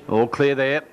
All clear there.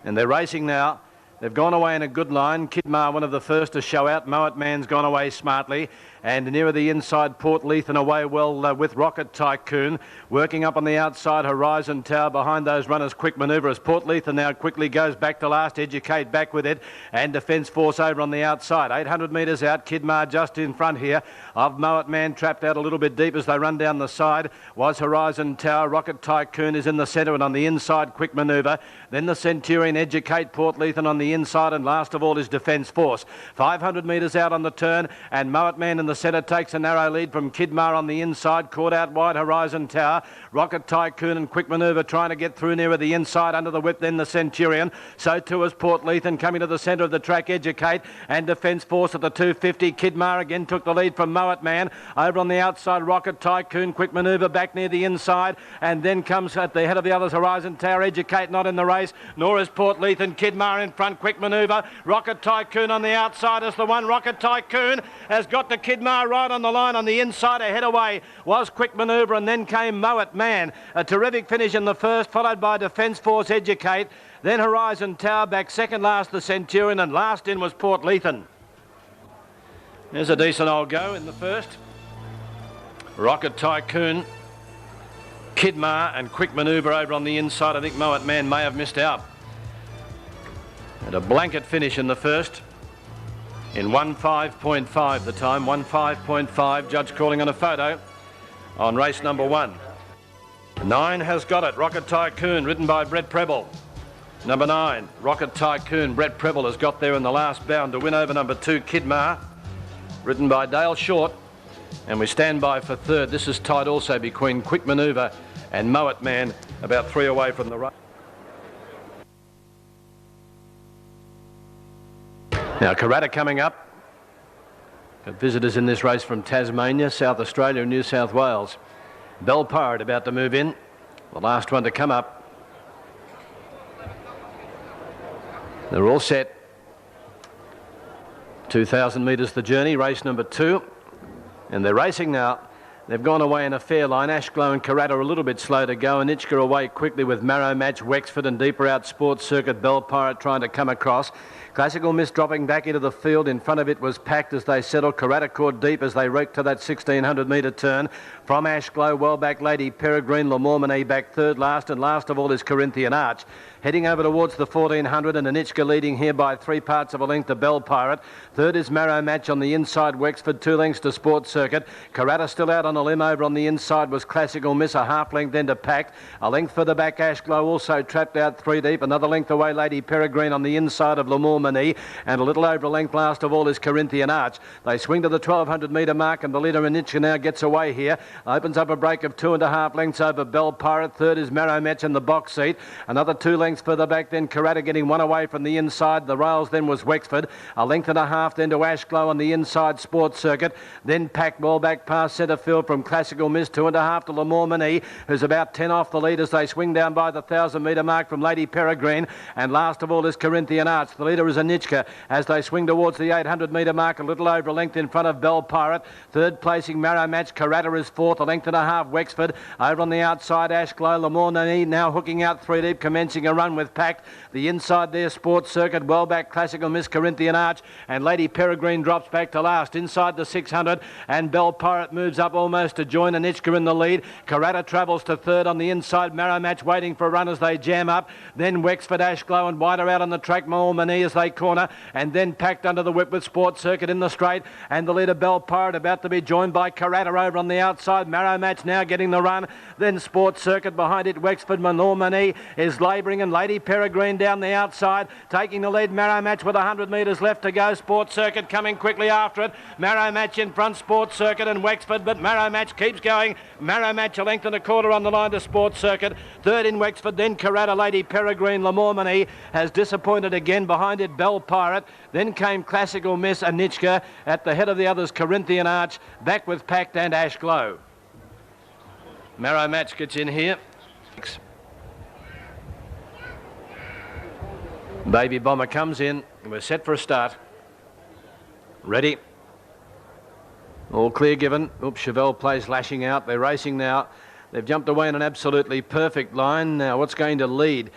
And they're racing now. They've gone away in a good line. Kidmar, one of the first to show out. Moet Man's gone away smartly. And nearer the inside, Port Lethan away well with Rocket Tycoon. Working up on the outside, Horizon Tower behind those runners. Quick manoeuvre as Port Lethan now quickly goes back to last. Educate back with it. And Defence Force over on the outside. 800 metres out. Kidmar just in front here of Moet Man, trapped out a little bit deep as they run down the side. Was Horizon Tower. Rocket Tycoon is in the centre and on the inside, Quick manoeuvre. Then the Centurion, Educate, Port Lethan on the inside, and last of all is Defence Force. 500 metres out on the turn, and Moet Man in the centre takes a narrow lead from Kidmar on the inside. Caught out wide, Horizon Tower. Rocket Tycoon and Quick manoeuvre trying to get through nearer the inside under the whip, then the Centurion. So too is Port Lethan coming to the centre of the track. Educate and Defence Force at the 250. Kidmar again took the lead from Moet Man. Over on the outside, Rocket Tycoon, Quick manoeuvre back near the inside, and then comes at the head of the others, Horizon Tower. Educate not in the race, nor is Port Lethan. Kidmar in front, Quick manoeuvre. Rocket Tycoon on the outside is the one. Rocket Tycoon has got to Kidmar right on the line. On the inside, ahead away was Quick manoeuvre, and then came Moet Man. A terrific finish in the first, followed by Defence Force, Educate. Then Horizon Tower back second last, the Centurion, and last in was Port Lethan. There's a decent old go in the first. Rocket Tycoon, Kidmar and Quick manoeuvre over on the inside. I think Moet Man may have missed out. And a blanket finish in the first in 1:05.5 the time, 1:05.5. Judge calling on a photo on race number 1. 9 has got it. Rocket Tycoon, ridden by Brett Preble. Number 9, Rocket Tycoon. Brett Preble has got there in the last bound to win over number 2, Kidmar, ridden by Dale Short. And we stand by for third. This is tied also between Quick manoeuvre and Moet Man, about 3 away from the right. Now Karata coming up. Got visitors in this race from Tasmania, South Australia and New South Wales. Bell Pirate about to move in, the last one to come up. They're all set. 2,000 metres the journey, race number 2. And they're racing now. They've gone away in a fair line. Ashglow and Karata are a little bit slow to go, and Itchka away quickly with Marrow Match, Wexford and deeper out Sports Circuit. Bell Pirate trying to come across. Classical Miss dropping back into the field. In front of it was packed as they settled. Karata caught deep as they raked to that 1,600 metre turn. From Ashglow, well back Lady Peregrine, Lamormone back third last, and last of all is Corinthian Arch. Heading over towards the 1,400, and Anichka leading here by 3 parts of a length to Bell Pirate. Third is Marrow Match on the inside, Wexford, 2 lengths to Sports Circuit. Karata still out on a limb. Over on the inside was Classical Miss, a half length then to Pact. A length further back, Ashglow also trapped out 3 deep. Another length away, Lady Peregrine on the inside of Lamormone, and a little over a length last of all is Corinthian Arch. They swing to the 1,200 metre mark, and the leader Anichka now gets away here. Opens up a break of 2.5 lengths over Bell Pirate. Third is Marrow Match in the box seat. Another 2 lengths further back, then Karata getting 1 away from the inside. The rails then was Wexford. A length and a half then to Ashglow on the inside, Sports Circuit. Then Pack ball back past centre field from Classical Miss. 2.5 to Lamormone, who's about 10 off the lead as they swing down by the 1,000 metre mark from Lady Peregrine. And last of all is Corinthian Arch. The leader is Anichka as they swing towards the 800 metre mark, a little over a length in front of Bell Pirate. Third placing Marrow Match. Karata is fourth, a length and a half Wexford. Over on the outside, Ashglow, Lamormone now hooking out 3 deep, commencing a run with Pact. The inside there, Sports Circuit, well back Classical Miss, Corinthian Arch, and Lady Peregrine drops back to last. Inside the 600, and Bell Pirate moves up almost to join Anichka in the lead. Karata travels to third on the inside. Marrow Match waiting for a run as they jam up. Then Wexford, Ashglow and wider out on the track, Lamormone as they corner, and then Packed under the whip with Sports Circuit in the straight, and the leader Bell Pirate about to be joined by Karata over on the outside. Marrow Match now getting the run. Then Sports Circuit behind it. Wexford, Lamormone is labouring, and Lady Peregrine down the outside taking the lead. Marrow Match with 100 metres left to go. Sports Circuit coming quickly after it. Marrow Match in front, Sports Circuit and Wexford, but Marrow Match keeps going. Marrow Match a length and a quarter on the line to Sports Circuit. Third in Wexford, then Karata. Lady Peregrine, Lamormone has disappointed again. Behind it Bell Pirate. Then came Classical Miss, Anichka. At the head of the others, Corinthian Arch. Back with Pact and Ashglow. Marrow Match gets in here. Baby Bomber comes in. We're set for a start. Ready. All clear given. Oops, Chevelle plays lashing out. They're racing now. They've jumped away in an absolutely perfect line. Now, what's going to lead?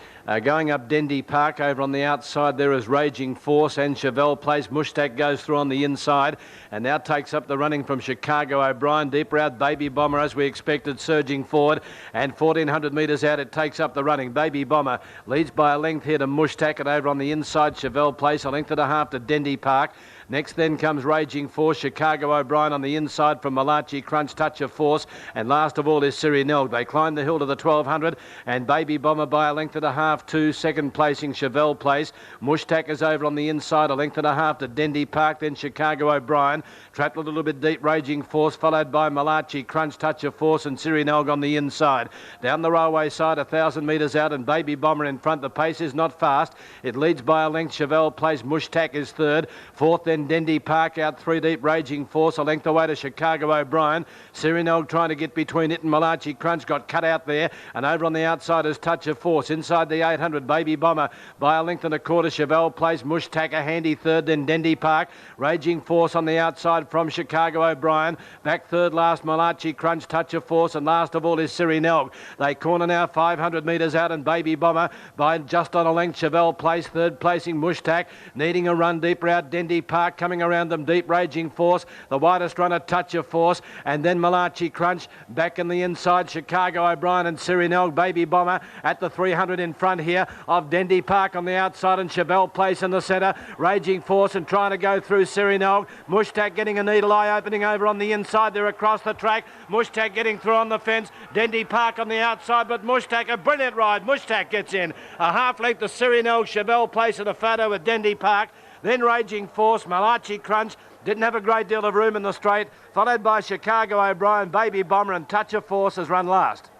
Going up Dendy Park over on the outside there is Raging Force and Chevelle Place. Mushtaq goes through on the inside and now takes up the running from Chicago O'Brien. Deeper out Baby Bomber as we expected, surging forward, and 1400 metres out it takes up the running. Baby Bomber leads by a length here to Mushtaq, and over on the inside Chevelle Place, a length and a half to Dendy Park. Next then comes Raging Force, Chicago O'Brien on the inside from Malachi Crunch, Touch of Force, and last of all is Siri Nelg. They climb the hill to the 1200 and Baby Bomber by a length and a half to second placing Chevelle Place. Mushtaq is over on the inside, a length and a half to Dendy Park, then Chicago O'Brien. Trapped a little bit deep, Raging Force, followed by Malachi Crunch, Touch of Force, and Siri Nelg on the inside. Down the railway side, 1,000 metres out, and Baby Bomber in front. The pace is not fast. It leads by a length. Chevelle Place, Mushtaq is third. Fourth then Dendy Park, out three deep, Raging Force, a length away to Chicago O'Brien. Siri Nelg trying to get between it and Malachi Crunch, got cut out there, and over on the outside is Touch of Force. Inside the 800, Baby Bomber by a length and a quarter, Chevelle Place, Mushtaq a handy third, then Dendy Park. Raging Force on the outside from Chicago O'Brien. Back third last, Malachi Crunch, Touch of Force, and last of all is Siri Nelg. They corner now 500 metres out, and Baby Bomber by just on a length, Chevelle Place, third placing Mushtaq, needing a run deeper out, Dendy Park coming around them deep, Raging Force, the widest runner, Touch of Force, and then Malachi Crunch back in the inside, Chicago O'Brien and Siri Nelg. Baby Bomber at the 300 in front here of Dendy Park on the outside, and Chevelle Place in the centre. Raging Force and trying to go through Siri Nelg. Mushtaq getting a needle eye opening over on the inside. They're across the track. Mushtaq getting through on the fence. Dendy Park on the outside, but Mushtaq, a brilliant ride. Mushtaq gets in. A half length to Siri Nelg, Chevelle Place and a photo with Dendy Park. Then Raging Force, Malachi Crunch. Didn't have a great deal of room in the straight. Followed by Chicago O'Brien, Baby Bomber, and Touch of Force has run last.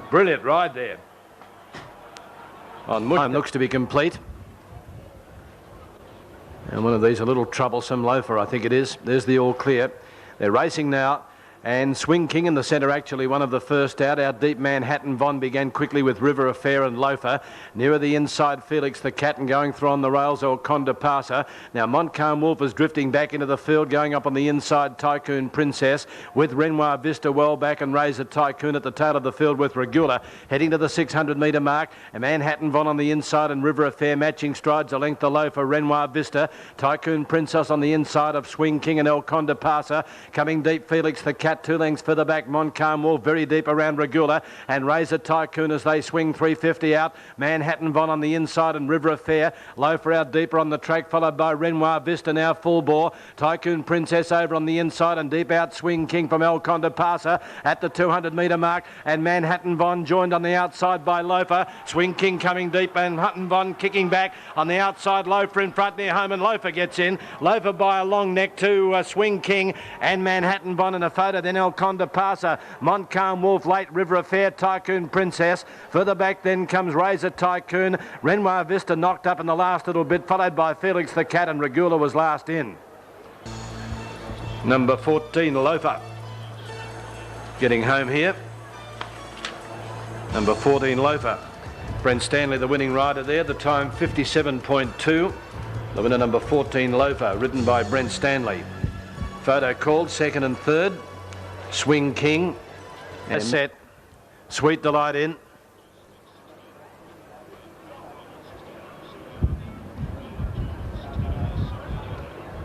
Brilliant ride there. On Time looks to be complete. And one of these, a little troublesome loafer, I think it is. There's the all clear. They're racing now. And Swing King in the centre, actually one of the first out. Our deep Manhattan Von began quickly with River Affair and Loafer. Nearer the inside, Felix the Cat, and going through on the rails, El Conde Pasa. Now Montcalm Wolf is drifting back into the field, going up on the inside, Tycoon Princess, with Renoir Vista well back, and Razor Tycoon at the tail of the field with Regula. Heading to the 600 metre mark, and Manhattan Von on the inside, and River Affair matching strides, a length the Loafer, Renoir Vista. Tycoon Princess on the inside of Swing King and El Conde Pasa. Coming deep, Felix the Cat, 2 lengths further back, Montcalm Wolf very deep around Regula, and Razor Tycoon as they swing 350 out. Manhattan Von on the inside, and River Affair. Loafer out deeper on the track, followed by Renoir Vista now full bore. Tycoon Princess over on the inside, and deep out Swing King from El Conde Pasa at the 200 metre mark, and Manhattan Von joined on the outside by Loafer. Swing King coming deep, and Manhattan Von kicking back on the outside. Loafer in front near home, and Loafer gets in. Loafer by a long neck to Swing King and Manhattan Von in a photo. Then El Conde Pasa, Montcalm Wolf late, River Affair, Tycoon Princess. Further back then comes Razor Tycoon. Renoir Vista knocked up in the last little bit, followed by Felix the Cat, and Regula was last in. Number 14, Loafer, getting home here. Number 14, Loafer. Brent Stanley, the winning rider there. The time 57.2. The winner, number 14, Loafer, ridden by Brent Stanley. Photo called, second and third. Swing King. And set. Sweet Delight in.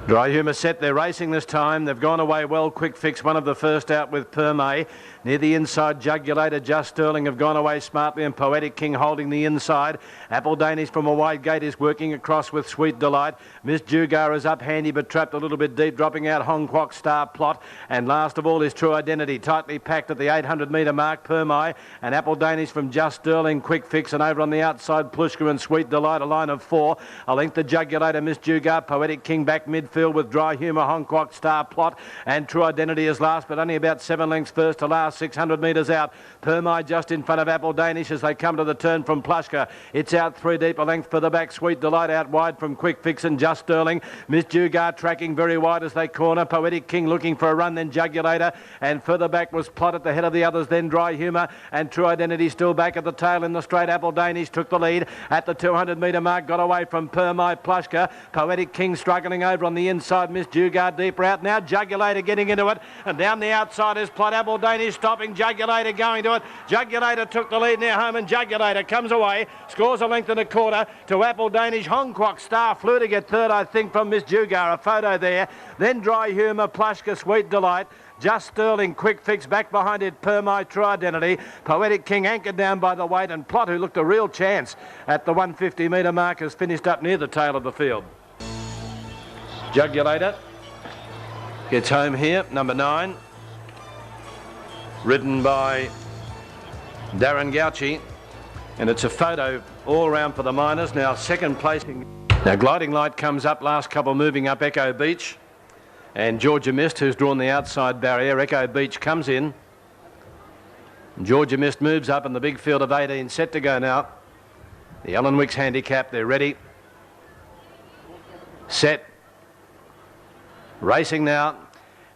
Dry Humour set. They're racing this time. They've gone away well. Quick Fix, one of the first out with Perme. Near the inside, Jugulator, Just Sterling have gone away smartly, and Poetic King holding the inside. Apple Danish from a wide gate is working across with Sweet Delight. Miss Jugar is up handy but trapped a little bit deep, dropping out Hong Kwok Star Plot. And last of all is True Identity, tightly packed at the 800 metre mark, Perme and Apple Danish from Just Sterling, Quick Fix, and over on the outside, Plushka and Sweet Delight, a line of 4. A length to Jugulator, Miss Jugar, Poetic King back midfield with Dry Humour, Hong Kwok Star Plot, and True Identity is last, but only about 7 lengths first to last, 600 metres out. Perme just in front of Apple Danish as they come to the turn from Plushka. It's out 3 deep, a length further back. Sweet Delight out wide from Quick Fix and Just Sterling. Miss Jugar tracking very wide as they corner. Poetic King looking for a run, then Jugulator, and further back was Plot at the head of the others, then Dry Humour, and True Identity still back at the tail in the straight. Apple Danish took the lead at the 200 metre mark, got away from Perme, Plushka. Poetic King struggling over on the the inside, Miss Dugar deeper out. Now Jugulator getting into it, and down the outside is Plot Apple Danish stopping. Jugulator going to it. Jugulator took the lead now home, and Jugulator comes away, scores a length and a quarter to Apple Danish. Hong Kwok Star flew to get third, I think, from Miss Dugar. A photo there. Then Dry Humour, Plushka, Sweet Delight. Just Sterling, Quick Fix, back behind it, Per My True Identity. Poetic King anchored down by the weight, and Plot, who looked a real chance at the 150 metre mark, has finished up near the tail of the field. Jugulator gets home here, number 9. Ridden by Darren Gauchi. And it's a photo all round for the minors. Now second placing. Now Gliding Light comes up, last couple moving up Echo Beach. And Georgia Mist, who's drawn the outside barrier. Echo Beach comes in. Georgia Mist moves up, and the big field of 18 set to go now. The Alan Wicks handicap, they're ready. Set. Racing now.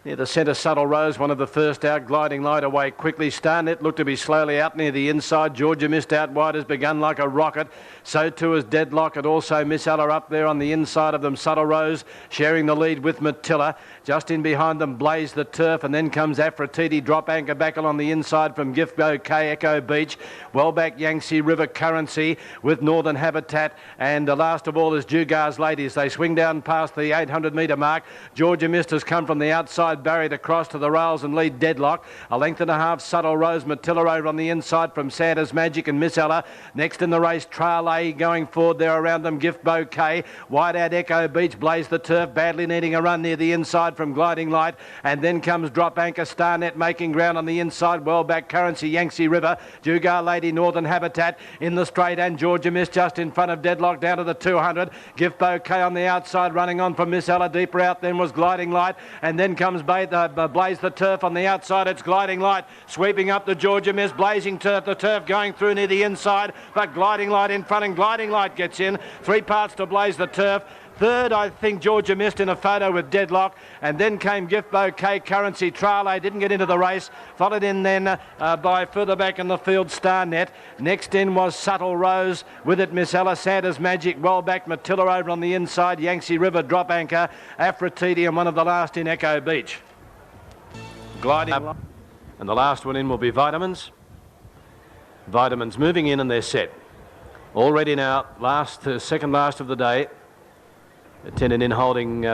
Near the centre, Subtle Rose, one of the first out. Gliding Light away quickly. Starnet looked to be slowly out near the inside. Georgia Mist out wide, has begun like a rocket. So too is Deadlock, and also Miss Ella up there on the inside of them. Subtle Rose sharing the lead with Matilla. Just in behind them, Blaze the Turf, and then comes Aphrodite. Drop Anchor back on the inside from Gift Bouquet, Echo Beach. Well back Yangtze River Currency with Northern Habitat, and last of all is Dugar's Ladies. They swing down past the 800 metre mark. Georgia Mist has come from the outside, barried across to the rails and lead Deadlock. A length and a half, Subtle Rose, Matilla over on the inside from Santa's Magic and Miss Ella. Next in the race, Trail going forward there around them, Gift Bouquet. Wide out Echo Beach, Blaze the Turf, badly needing a run near the inside from Gliding Light. And then comes Drop Anchor, Starnet making ground on the inside. Well back Currency, Yangtze River, Dugar Lady, Northern Habitat in the straight, and Georgia Mist just in front of Deadlock down to the 200. Gift Bouquet on the outside, running on from Miss Ella. Deeper out then was Gliding Light, and then comes Blaze the Turf on the outside. It's Gliding Light sweeping up the Georgia Mist. Blazing Turf, the Turf going through near the inside, but Gliding Light in front, and Gliding Light gets in. 3 parts to Blaze the Turf. Third, I think, Georgia Mist in a photo with Deadlock, and then came Gift Bouquet, Currency. Trale didn't get into the race, followed in then by further back in the field, Starnet. Next in was Subtle Rose, with it Miss Ella, Santa's Magic, well back Matilla over on the inside, Yangtze River, Drop Anchor, Aphrodite, and one of the last in Echo Beach. Gliding up, and the last one in will be Vitamins. Vitamins moving in, and they're set. All ready now, second last of the day. Attendant in holding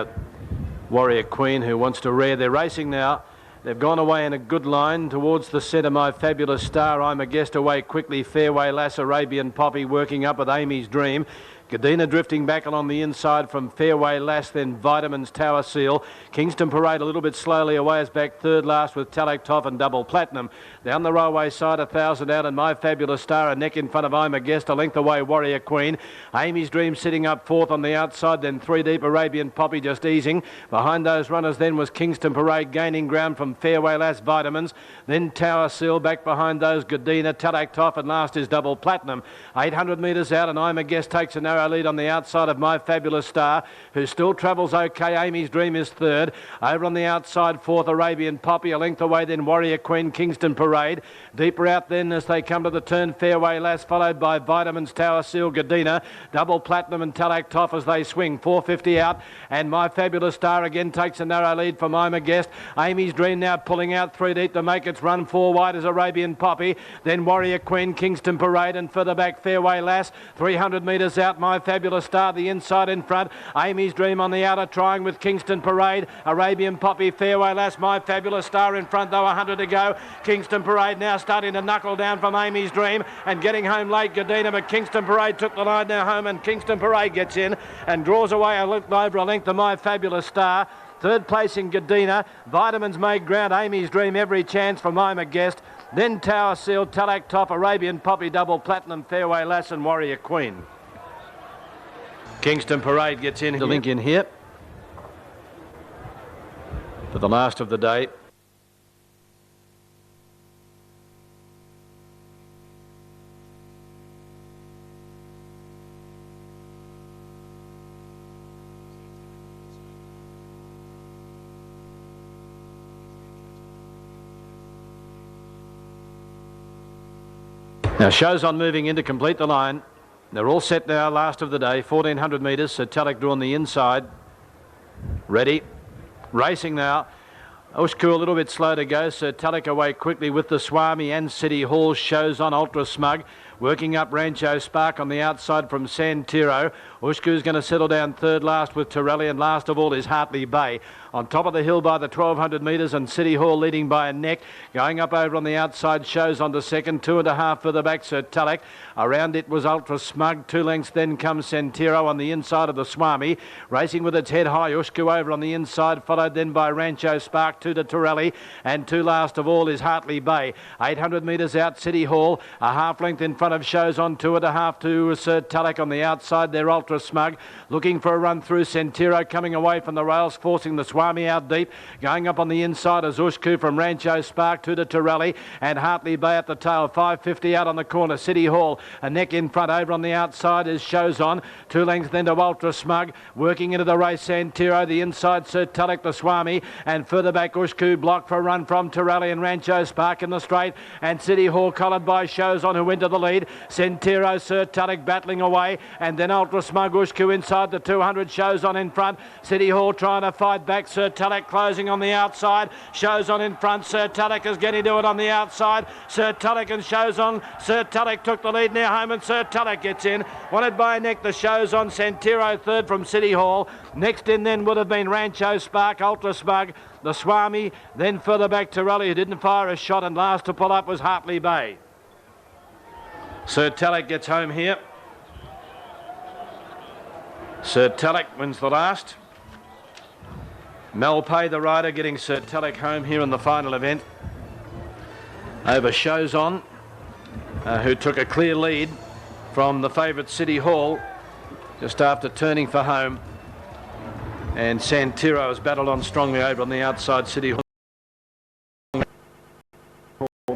Warrior Queen, who wants to rear. They're racing now. They've gone away in a good line towards the centre. My Fabulous Star, I'm a Guest away quickly. Fairway Lass, Arabian Poppy working up with Amy's Dream. Gadina drifting back along the inside from Fairway Lass, then Vitamins, Tower Seal. Kingston Parade a little bit slowly away as back third last with Talak Toff and Double Platinum. Down the railway side, 1,000 out, and My Fabulous Star, a neck in front of I'm a Guest, a length away Warrior Queen. Amy's Dream sitting up fourth on the outside, then 3 deep, Arabian Poppy just easing. Behind those runners then was Kingston Parade gaining ground from Fairway Lass, Vitamins. Then Tower Seal, back behind those Gadina, Talak Toff, and last is Double Platinum. 800 metres out, and I'm a Guest takes a narrow lead on the outside of My Fabulous Star, who still travels okay. Amy's Dream is third. Over on the outside, fourth, Arabian Poppy, a length away, then Warrior Queen, Kingston Parade. Deeper out then as they come to the turn, Fairway Lass, followed by Vitamins, Tower Seal, Gadina, Double Platinum and Talak Toff as they swing. 450 out, and My Fabulous Star again takes a narrow lead from I'm a Guest. Amy's Dream now pulling out 3 deep to make its run. 4 wide as Arabian Poppy, then Warrior Queen, Kingston Parade, and further back Fairway Lass. 300 metres out, My Fabulous Star, the inside in front. Amy's Dream on the outer, trying with Kingston Parade. Arabian Poppy, Fairway Lass, My Fabulous Star in front, though 100 to go. Kingston Parade now starting to knuckle down from Amy's Dream and getting home late, Gadina, but Kingston Parade took the line now home, and Kingston Parade gets in and draws away over a length of My Fabulous Star. Third place in Gadina. Vitamins made ground. Amy's Dream every chance from I'm a Guest. Then Tower Seal, Talak Toff, Arabian Poppy, Double Platinum, Fairway Lass and Warrior Queen. Kingston Parade gets in. The link in here for the last of the day. Now shows on moving in to complete the line. They're all set now, last of the day, 1,400 metres, so Talak drawn the inside. Ready. Racing now. Ushku a little bit slow to go. Sir Tulloch away quickly with the Swami and City Hall. Shows on Ultra Smug. Working up Rancho Spark on the outside from Santiro. Ushku's going to settle down third last with Torelli, and last of all is Hartley Bay. On top of the hill by the 1200 metres, and City Hall leading by a neck. Going up over on the outside, Shows on to second. 2.5 further back, Sir Tulloch. Around it was Ultra Smug. 2 lengths then comes Santiro on the inside of the Swami. Racing with its head high, Ushku over on the inside, followed then by Rancho Spark. 2 to Torelli, and 2 last of all is Hartley Bay. 800 metres out, City Hall. A half length in front of Shows on. 2.5 to Sir Tulloch on the outside. They're Ultra Smug. Looking for a run through. Santiro coming away from the rails, forcing the Swami out deep. Going up on the inside is Ushku from Rancho Spark. 2 to Torelli, and Hartley Bay at the tail. 5.50 out on the corner. City Hall. A neck in front. Over on the outside is Shows on. 2 lengths then to Ultra Smug. Working into the race, Santiro. The inside, Sir Tulloch, the Swami. And further back, Ushku blocked for a run from Torelli and Rancho Spark in the straight. And City Hall collared by Shows on, who went to the lead. Santiro, Sir Tulloch battling away, and then Ultra Smug, Ushku inside the 200. Shows on in front. City Hall trying to fight back. Sir Tulloch closing on the outside. Shows on in front. Sir Tulloch is getting to it on the outside. Sir Tulloch and Shows on. Sir Tulloch took the lead near home, and Sir Tulloch gets in. Wanted by a neck, the Shows on. Santiro third from City Hall. Next in then would have been Rancho Spark, Ultra Smug, the Swami, then further back Torelli, who didn't fire a shot, and last to pull up was Hartley Bay. Sir Tulloch gets home here. Sir Tulloch wins the last. Malpay, the rider, getting Sir Tulloch home here in the final event over Shows on, who took a clear lead from the favourite City Hall just after turning for home. And Santiro has battled on strongly over on the outside. City Hall